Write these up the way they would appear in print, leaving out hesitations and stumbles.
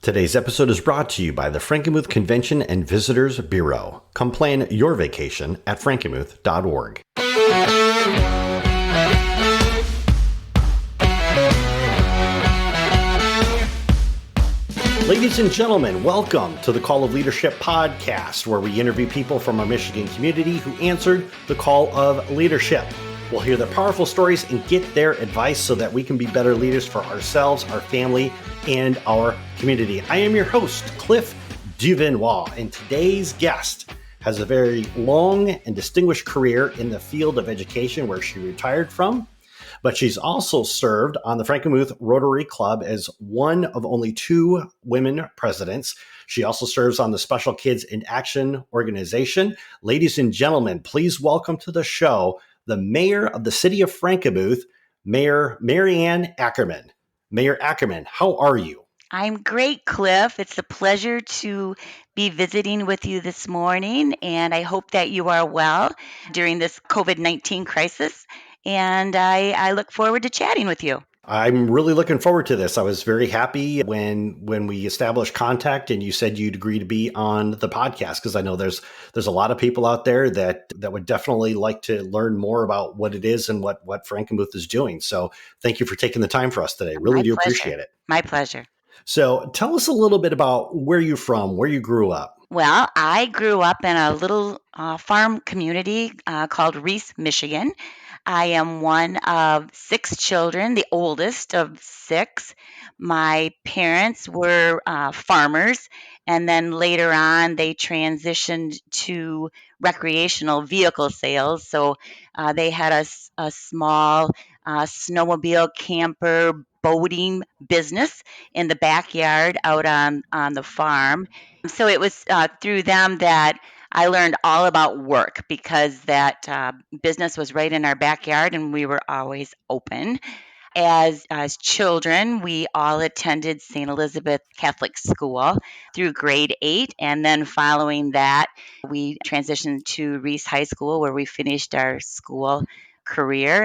Today's episode is brought to you by the Frankenmuth Convention and Visitors Bureau. Come plan your vacation at frankenmuth.org. Ladies and gentlemen, welcome to the Call of Leadership podcast, where we interview people from our Michigan community who answered the call of leadership. We'll hear their powerful stories and get their advice so that we can be better leaders for ourselves, our family, and our community. I am your host, Cliff Duvenois, and today's guest has a very long and distinguished career in the field of education where she retired from, but she's also served on the Frankenmuth Rotary Club as one of only 2 women presidents. She also serves on the Special Kids in Action organization. Ladies and gentlemen, please welcome to the show the mayor of the city of Frankenmuth, Mayor Ackerman. Mayor Ackerman, how are you? I'm great, Cliff. It's a pleasure to be visiting with you this morning, and I hope that you are well during this COVID-19 crisis, and I look forward to chatting with you. I'm really looking forward to this. I was very happy when we established contact and you said you'd agree to be on the podcast, because I know there's a lot of people out there that would definitely like to learn more about what it is and what Frankenmuth is doing. So thank you for taking the time for us today. Really do appreciate it. My pleasure. So tell us a little bit about where you're from, where you grew up. Well, I grew up in a little farm community called Reese, Michigan. I am one of 6 children, the oldest of 6. My parents were farmers, and then later on they transitioned to recreational vehicle sales. So they had a small snowmobile, camper, boating business in the backyard out on the farm. So it was through them that I learned all about work, because that business was right in our backyard and we were always open. As children, we all attended St. Elizabeth Catholic School through grade 8. And then following that, we transitioned to Reese High School, where we finished our school career.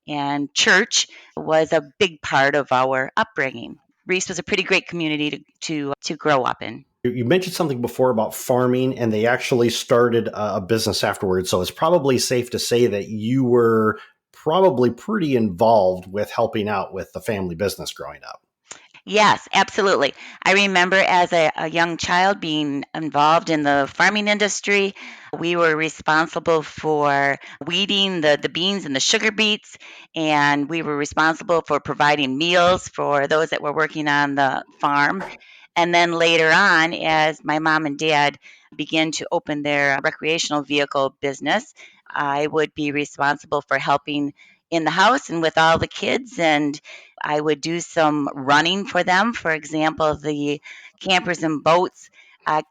And church was a big part of our upbringing. Reese was a pretty great community to grow up in. You mentioned something before about farming, and they actually started a business afterwards. So it's probably safe to say that you were probably pretty involved with helping out with the family business growing up. Yes, absolutely. I remember as a young child being involved in the farming industry. We were responsible for weeding the beans and the sugar beets, and we were responsible for providing meals for those that were working on the farm. And then later on, as my mom and dad began to open their recreational vehicle business, I would be responsible for helping in the house and with all the kids, and I would do some running for them. For example, the campers and boats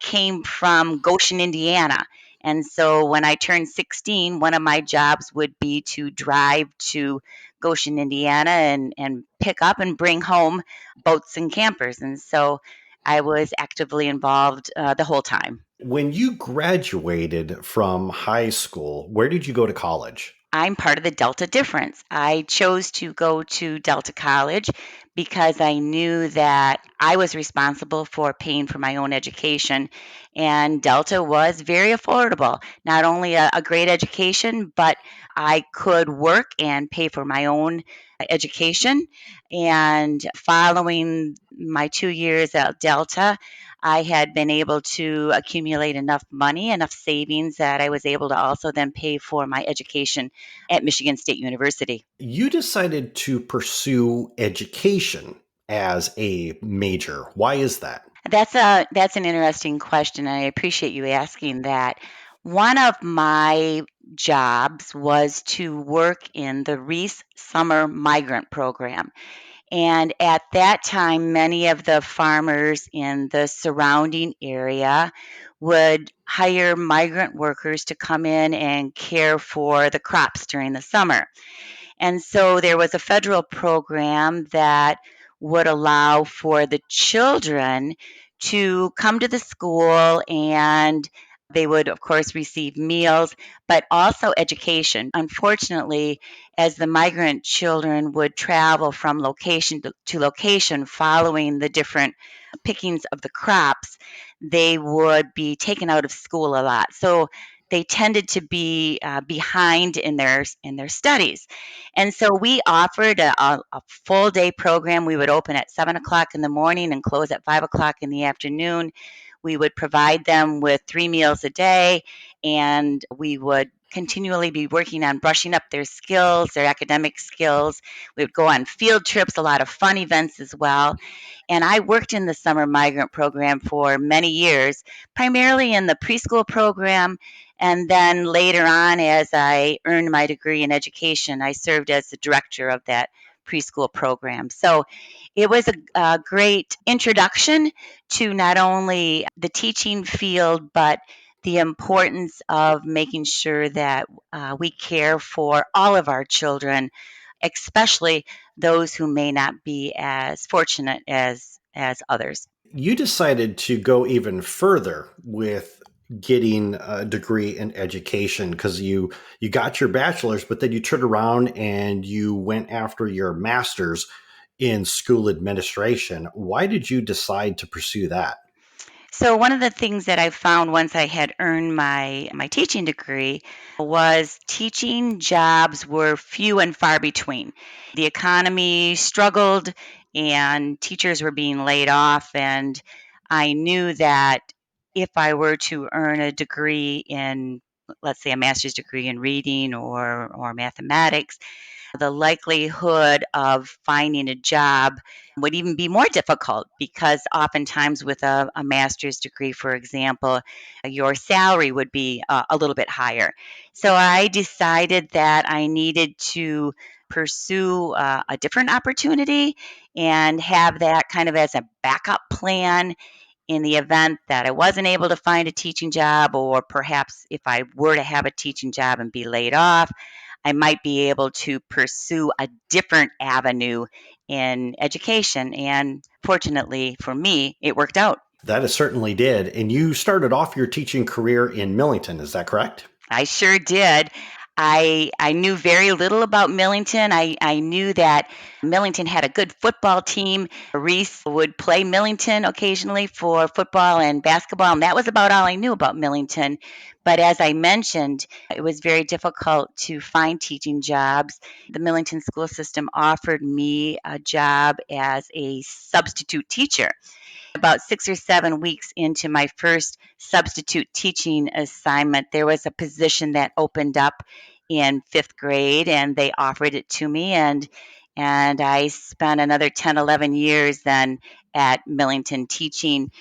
came from Goshen, Indiana. And so when I turned 16, one of my jobs would be to drive to Goshen, Indiana, and pick up and bring home boats and campers. And so I was actively involved the whole time. When you graduated from high school, where did you go to college? I'm part of the Delta difference. I chose to go to Delta College because I knew that I was responsible for paying for my own education, and Delta was very affordable. Not only a great education, but I could work and pay for my own education. And following my 2 years at Delta, I had been able to accumulate enough money, enough savings, that I was able to also then pay for my education at Michigan State University. You decided to pursue education as a major. Why is that? That's an interesting question. I appreciate you asking that. One of my jobs was to work in the Reese Summer Migrant Program. And at that time, many of the farmers in the surrounding area would hire migrant workers to come in and care for the crops during the summer. And so there was a federal program that would allow for the children to come to the school and They would, of course, receive meals, but also education. Unfortunately, as the migrant children would travel from location to location following the different pickings of the crops, they would be taken out of school a lot. So they tended to be behind in their studies, and so we offered a full day program. We would open at 7 o'clock in the morning and close at 5 o'clock in the afternoon. We would provide them with 3 meals a day, and we would continually be working on brushing up their skills, their academic skills. We would go on field trips, a lot of fun events as well. And I worked in the summer migrant program for many years, primarily in the preschool program. And then later on, as I earned my degree in education, I served as the director of that preschool program. So it was a great introduction to not only the teaching field, but the importance of making sure that we care for all of our children, especially those who may not be as fortunate as others. You decided to go even further with getting a degree in education because you got your bachelor's, but then you turned around and you went after your master's in school administration. Why did you decide to pursue that? So one of the things that I found once I had earned my teaching degree was teaching jobs were few and far between. The economy struggled and teachers were being laid off, and I knew that if I were to earn a degree in, let's say, a master's degree in reading or mathematics, the likelihood of finding a job would even be more difficult because oftentimes with a master's degree, for example, your salary would be a little bit higher. So I decided that I needed to pursue a different opportunity and have that kind of as a backup plan in the event that I wasn't able to find a teaching job, or perhaps if I were to have a teaching job and be laid off, I might be able to pursue a different avenue in education. And fortunately for me, it worked out. That it certainly did. And you started off your teaching career in Millington, is that correct? I sure did. I knew very little about Millington. I knew that Millington had a good football team. Reese would play Millington occasionally for football and basketball, and that was about all I knew about Millington. But as I mentioned, it was very difficult to find teaching jobs. The Millington school system offered me a job as a substitute teacher. About 6 or 7 weeks into my first substitute teaching assignment, there was a position that opened up in fifth grade, and they offered it to me. And I spent another 10, 11 years then at Millington teaching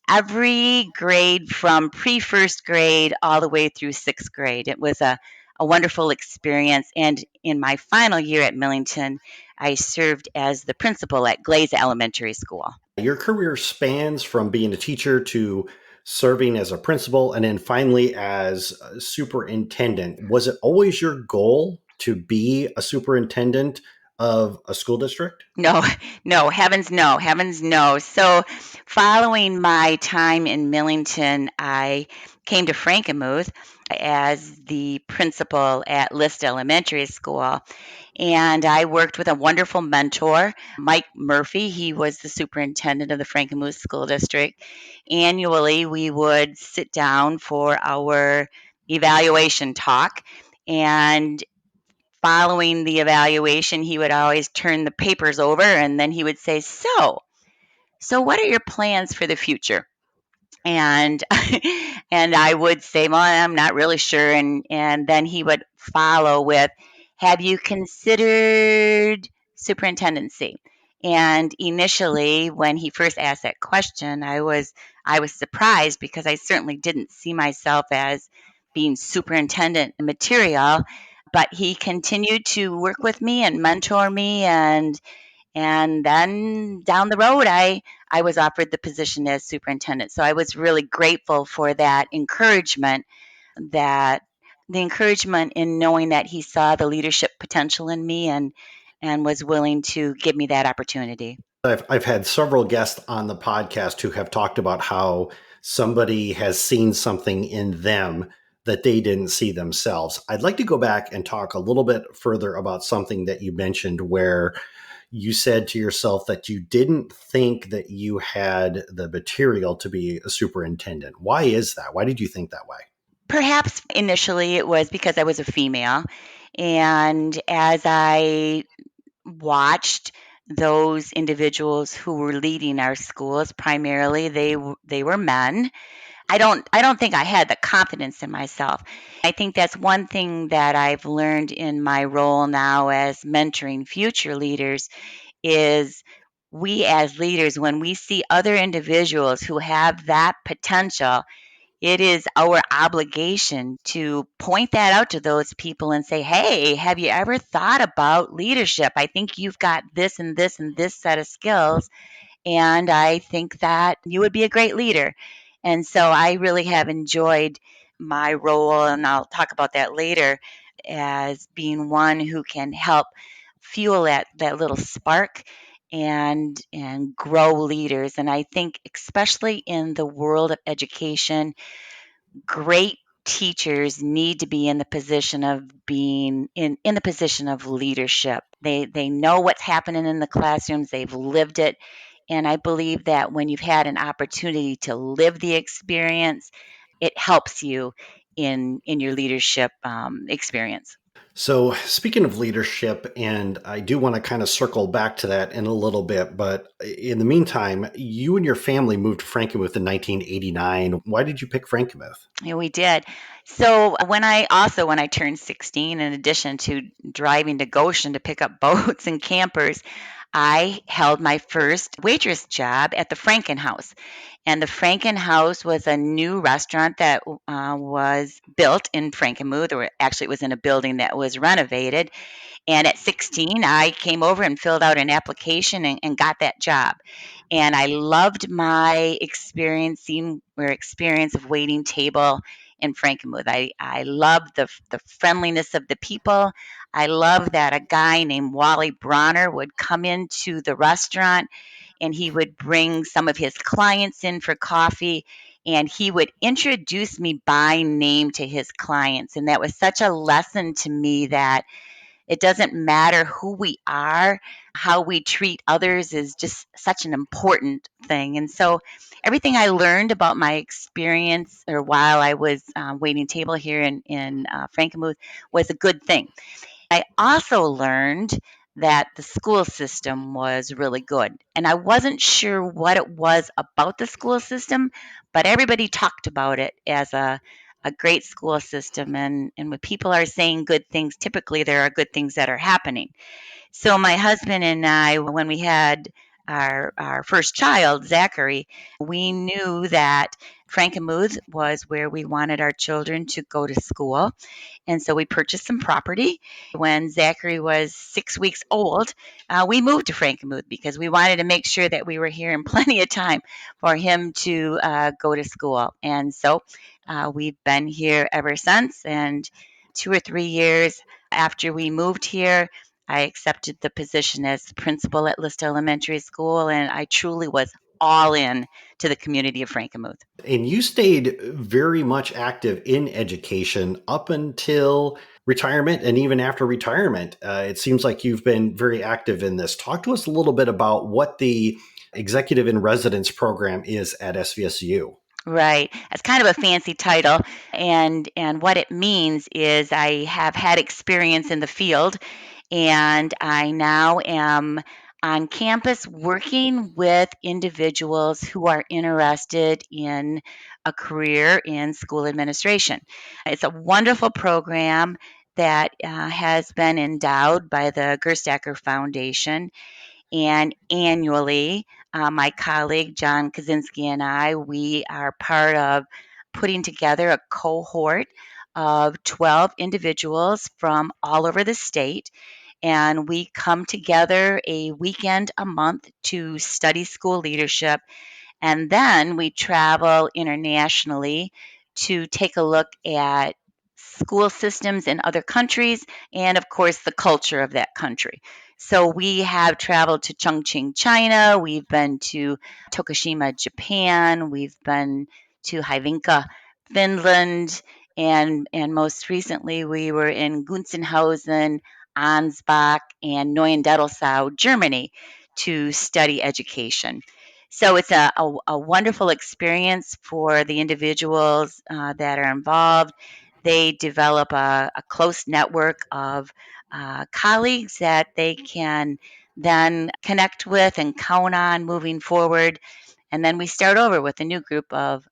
every grade from pre first grade all the way through sixth grade. It was a wonderful experience. And in my final year at Millington, I served as the principal at Glaze Elementary School. Your career spans from being a teacher to serving as a principal and then finally as a superintendent. Was it always your goal to be a superintendent of a school district? No, no, heavens no, heavens no. So, following my time in Millington, I came to Frankenmuth as the principal at List Elementary School. And I worked with a wonderful mentor, Mike Murphy. He was the superintendent of the Frankenmuth School District. Annually, we would sit down for our evaluation talk. And following the evaluation, he would always turn the papers over and then he would say, so what are your plans for the future? And and I would say, well, I'm not really sure. And then he would follow with, have you considered superintendency? And initially, when he first asked that question, I was surprised because I certainly didn't see myself as being superintendent material. But he continued to work with me and mentor me, and then down the road, I was offered the position as superintendent. So I was really grateful for that encouragement, that the encouragement in knowing that he saw the leadership potential in me and was willing to give me that opportunity. I've had several guests on the podcast who have talked about how somebody has seen something in them that they didn't see themselves. I'd like to go back and talk a little bit further about something that you mentioned where you said to yourself that you didn't think that you had the material to be a superintendent. Why is that? Why did you think that way? Perhaps initially it was because I was a female. And as I watched those individuals who were leading our schools, primarily they were men. I don't think I had the confidence in myself. I think that's one thing that I've learned in my role now as mentoring future leaders is we as leaders, when we see other individuals who have that potential, it is our obligation to point that out to those people and say, hey, have you ever thought about leadership? I think you've got this and this and this set of skills, and I think that you would be a great leader. And so I really have enjoyed my role, and I'll talk about that later, as being one who can help fuel that little spark and grow leaders. And I think especially in the world of education, great teachers need to be in the position of being in the position of leadership. They know what's happening in the classrooms, they've lived it. And I believe that when you've had an opportunity to live the experience, it helps you in your leadership experience. So, speaking of leadership, and I do want to kind of circle back to that in a little bit, but in the meantime, you and your family moved to Frankenmuth in 1989. Why did you pick Frankenmuth? Yeah, we did. So when I turned 16, in addition to driving to Goshen to pick up boats and campers, I held my first waitress job at the Franken House. And the Franken House was a new restaurant that was built in Frankenmuth, or actually it was in a building that was renovated. And at 16, I came over and filled out an application and got that job. And I loved my experience of waiting table in Frankenmuth. I loved the friendliness of the people. I loved that a guy named Wally Bronner would come into the restaurant and he would bring some of his clients in for coffee, and he would introduce me by name to his clients. And that was such a lesson to me that it doesn't matter who we are, how we treat others is just such an important thing. And so, everything I learned about my experience or while I was waiting table here in Frankenmuth was a good thing. I also learned that the school system was really good. And I wasn't sure what it was about the school system, but everybody talked about it as a great school system. And when people are saying good things, typically there are good things that are happening. So my husband and I, when we had our first child, Zachary, we knew that Frankenmuth was where we wanted our children to go to school. And so we purchased some property. When Zachary was 6 weeks old, we moved to Frankenmuth because we wanted to make sure that we were here in plenty of time for him to go to school. And so we've been here ever since. And 2 or 3 years after we moved here, I accepted the position as principal at List Elementary School, and I truly was all in to the community of Frankenmuth. And you stayed very much active in education up until retirement and even after retirement. It seems like you've been very active in this. Talk to us a little bit about what the Executive in Residence program is at SVSU. Right. That's kind of a fancy title. And what it means is I have had experience in the field, and I now am on campus working with individuals who are interested in a career in school administration. It's a wonderful program that has been endowed by the Gerstacker Foundation, and annually, my colleague John Kaczynski and we are part of putting together a cohort of 12 individuals from all over the state. And we come together a weekend a month to study school leadership. And then we travel internationally to take a look at school systems in other countries, and of course, the culture of that country. So we have traveled to Chongqing, China. We've been to Tokushima, Japan. We've been to Hyvinkää, Finland, and most recently we were in Gunzenhausen, Ansbach, and Neuendettelsau, Germany, to study education. So it's a wonderful experience for the individuals that are involved. They develop a close network of colleagues that they can then connect with and count on moving forward. And then we start over with a new group of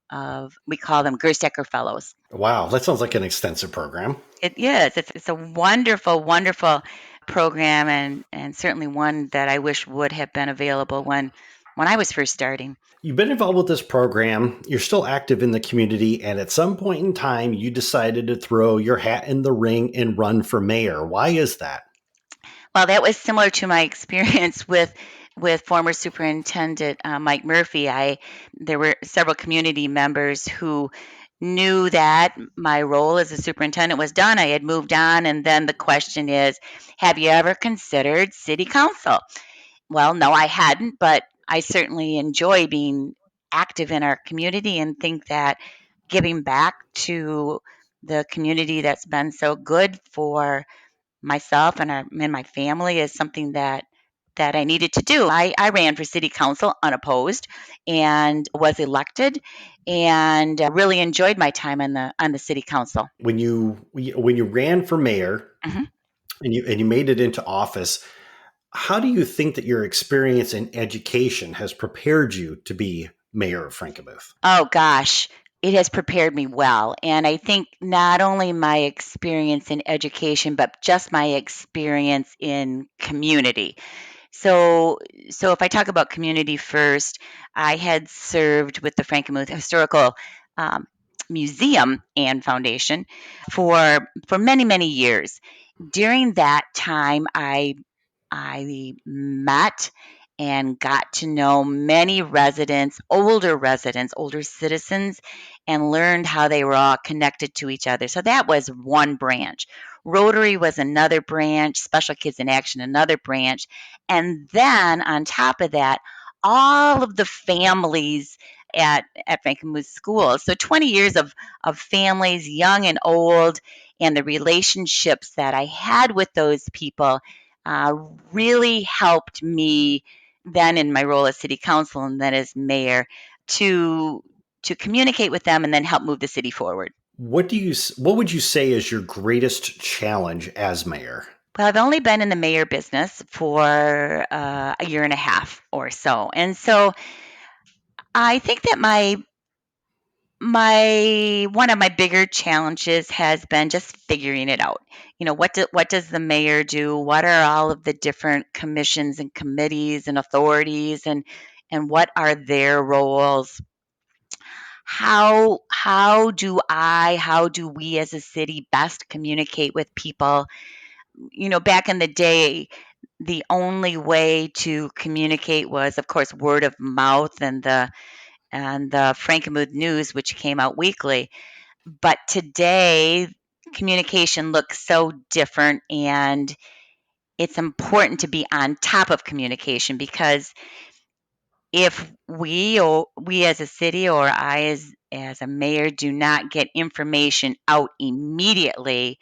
we call them Gerstecker Fellows. Wow, that sounds like an extensive program. It is. It's a wonderful, wonderful program, and certainly one that I wish would have been available when I was first starting. You've been involved with this program, you're still active in the community, and at some point in time, you decided to throw your hat in the ring and run for mayor. Why is that? Well, that was similar to my experience with former Superintendent Mike Murphy. There were several community members who knew that my role as a superintendent was done. I had moved on, and then the question is, have you ever considered city council? Well, no, I hadn't, but I certainly enjoy being active in our community and think that giving back to the community that's been so good for myself and my family is something that I needed to do. I ran for city council unopposed and was elected, and really enjoyed my time on the city council. When you ran for mayor Mhm. and you made it into office, how do you think that your experience in education has prepared you to be mayor of Frankenmuth? Oh gosh, it has prepared me well. And I think not only my experience in education, but just my experience in community. So, so if I talk about community first, I had served with the Frankenmuth Historical um, Museum and Foundation for many, many years. During that time, I met and got to know many residents, older citizens, and learned how they were all connected to each other. So that was one branch. Rotary was another branch, Special Kids in Action, another branch. And then on top of that, all of the families at Frankenmuth schools. So 20 years of families, young and old, and the relationships that I had with those people uh, really helped me then in my role as city council and then as mayor to to communicate with them and then help move the city forward. What would you say is your greatest challenge as mayor? Well, I've only been in the mayor business for a year and a half or so, and so I think that my one of my bigger challenges has been just figuring it out. What does the mayor do? What are all of the different commissions and committees and authorities, and what are their roles? How do we as a city best communicate with people? Back in the day, the only way to communicate was, of course, word of mouth and the Frankenmuth News, which came out weekly. But today, communication looks so different, and it's important to be on top of communication because if we as a city or I as a mayor do not get information out immediately,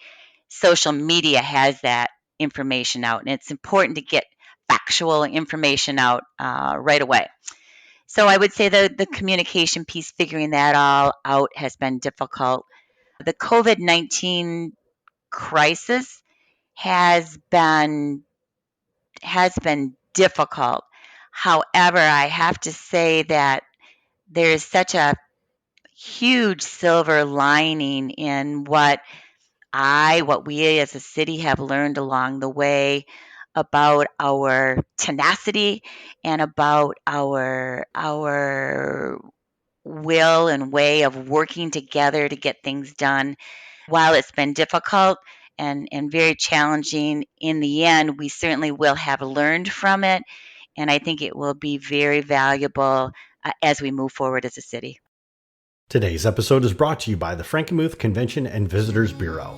social media has that information out, and it's important to get factual information out right away. So I would say the communication piece, figuring that all out, has been difficult. The COVID-19 crisis has been has been difficult. However, I have to say that there is such a huge silver lining in what we as a city have learned along the way about our tenacity and about our will and way of working together to get things done. While it's been difficult and very challenging, in the end, we certainly will have learned from it. And I think it will be very valuable as we move forward as a city. Today's episode is brought to you by the Frankenmuth Convention and Visitors Bureau.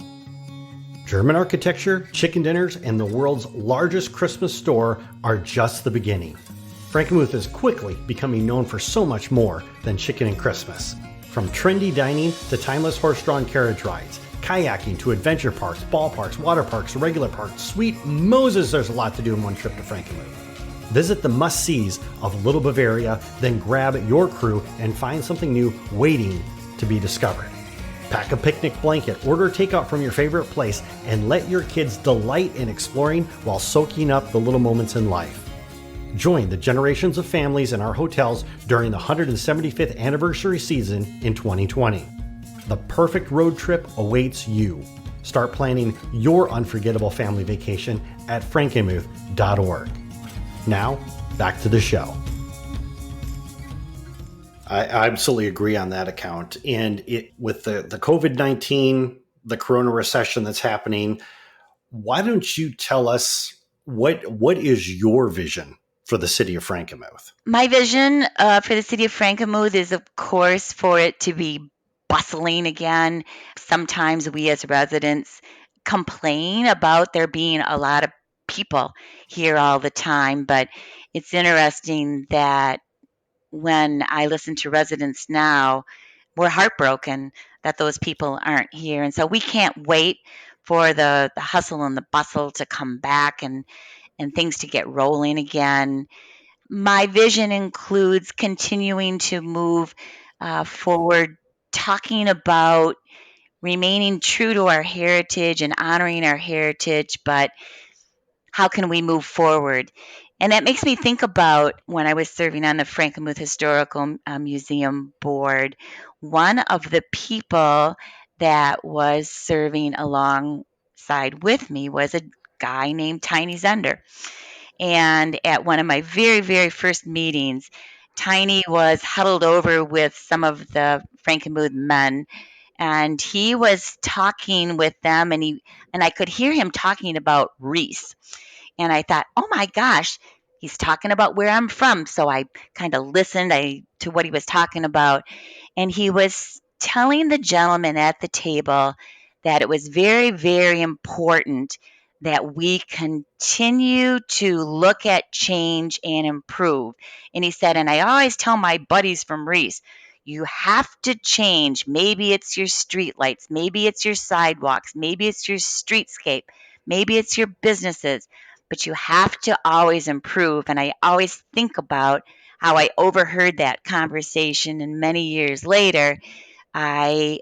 German architecture, chicken dinners, and the world's largest Christmas store are just the beginning. Frankenmuth is quickly becoming known for so much more than chicken and Christmas. From trendy dining to timeless horse-drawn carriage rides, kayaking to adventure parks, ballparks, water parks, regular parks, sweet Moses, there's a lot to do in one trip to Frankenmuth. Visit the must-sees of Little Bavaria, then grab your crew and find something new waiting to be discovered. Pack a picnic blanket, order takeout from your favorite place, and let your kids delight in exploring while soaking up the little moments in life. Join the generations of families in our hotels during the 175th anniversary season in 2020. The perfect road trip awaits you. Start planning your unforgettable family vacation at frankenmuth.org. Now, back to the show. I absolutely agree on that account. And with the COVID-19, the corona recession that's happening, why don't you tell us what is your vision for the city of Frankenmuth? My vision for the city of Frankenmuth is, of course, for it to be bustling again. Sometimes we as residents complain about there being a lot of people here all the time, but it's interesting that when I listen to residents now, we're heartbroken that those people aren't here. And so we can't wait for the hustle and the bustle to come back and things to get rolling again. My vision includes continuing to move forward, talking about remaining true to our heritage and honoring our heritage, but how can we move forward? And that makes me think about when I was serving on the Frankenmuth Historical Museum board, one of the people that was serving alongside with me was a guy named Tiny Zender. And at one of my very, very first meetings, Tiny was huddled over with some of the Frankenmuth men, and he was talking with them, and I could hear him talking about Reese. And I thought, oh my gosh, he's talking about where I'm from. So I kind of listened to what he was talking about. And he was telling the gentleman at the table that it was very, very important that we continue to look at change and improve. And he said, and I always tell my buddies from Reese, you have to change. Maybe it's your street lights, maybe it's your sidewalks, maybe it's your streetscape, maybe it's your businesses, but you have to always improve. And I always think about how I overheard that conversation, and many years later, I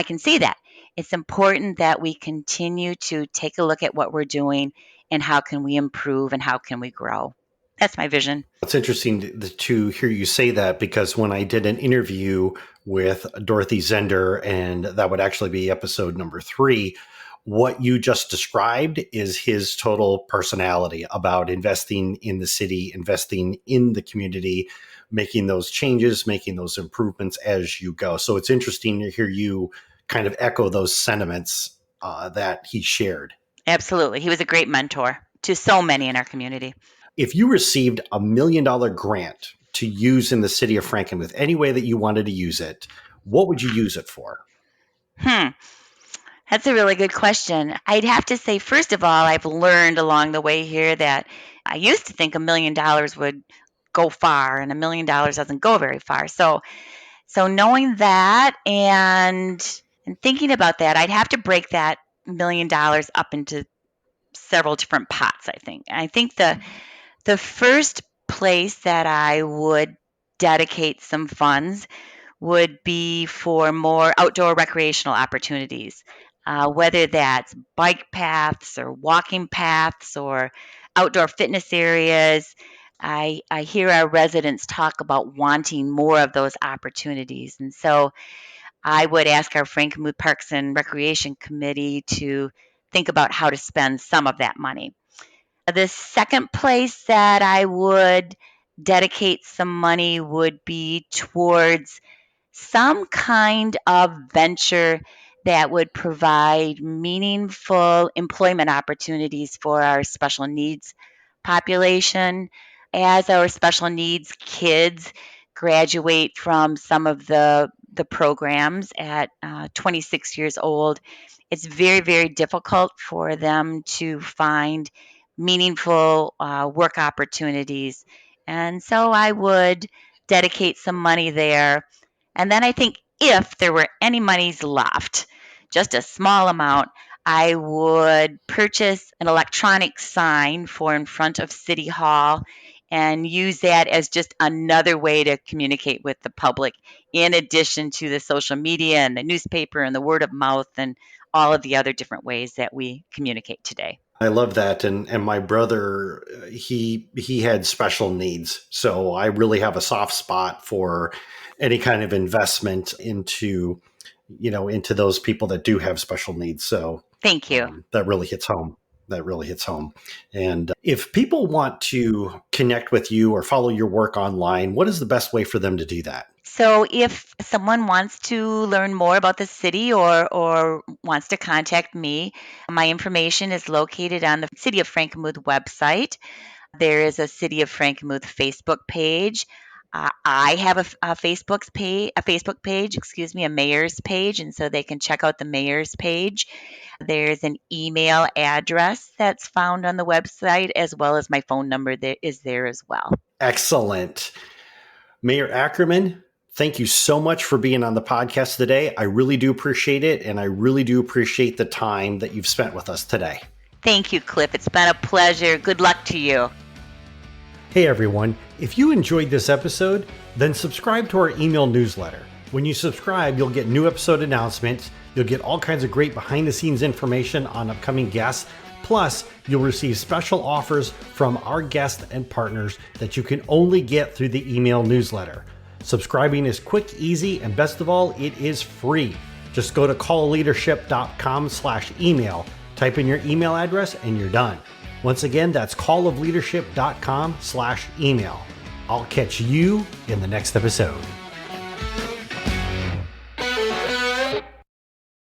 can see that. It's important that we continue to take a look at what we're doing and how can we improve and how can we grow. That's my vision. It's interesting to hear you say that, because when I did an interview with Dorothy Zender, and that would actually be episode number 3, what you just described is his total personality about investing in the city, investing in the community, making those changes, making those improvements as you go. So it's interesting to hear you kind of echo those sentiments that he shared. Absolutely. He was a great mentor to so many in our community. If you received $1 million grant to use in the city of Frankenmuth, any way that you wanted to use it, what would you use it for? That's a really good question. I'd have to say, first of all, I've learned along the way here that I used to think $1 million would go far, and $1 million doesn't go very far. So knowing that and thinking about that, I'd have to break that $1 million up into several different pots, I think. I think the first place that I would dedicate some funds would be for more outdoor recreational opportunities, whether that's bike paths or walking paths or outdoor fitness areas. I hear our residents talk about wanting more of those opportunities. And so I would ask our Frankenmuth Parks and Recreation Committee to think about how to spend some of that money. The second place that I would dedicate some money would be towards some kind of venture that would provide meaningful employment opportunities for our special needs population. As our special needs kids graduate from some of the the programs at 26 years old, it's very, very difficult for them to find meaningful work opportunities. And so I would dedicate some money there. And then I think if there were any monies left, just a small amount, I would purchase an electronic sign for in front of City Hall and use that as just another way to communicate with the public, in addition to the social media and the newspaper and the word of mouth and all of the other different ways that we communicate today. I love that. And my brother, he had special needs. So I really have a soft spot for any kind of investment into those people that do have special needs. So Thank you. that really hits home. That really hits home. And if people want to connect with you or follow your work online, what is the best way for them to do that? So if someone wants to learn more about the city or wants to contact me, my information is located on the City of Frankenmuth website. There is a City of Frankenmuth Facebook page. I have a Facebook page, a mayor's page, and so they can check out the mayor's page. There's an email address that's found on the website, as well as my phone number that is there as well. Excellent. Mayor Ackerman, thank you so much for being on the podcast today. I really do appreciate it, and I really do appreciate the time that you've spent with us today. Thank you, Cliff. It's been a pleasure. Good luck to you. Hey everyone, if you enjoyed this episode, then subscribe to our email newsletter. When you subscribe, you'll get new episode announcements, you'll get all kinds of great behind the scenes information on upcoming guests, plus you'll receive special offers from our guests and partners that you can only get through the email newsletter. Subscribing is quick, easy, and best of all, it is free. Just go to callofleadership.com/email, type in your email address, and you're done. Once again, that's callofleadership.com/email. I'll catch you in the next episode.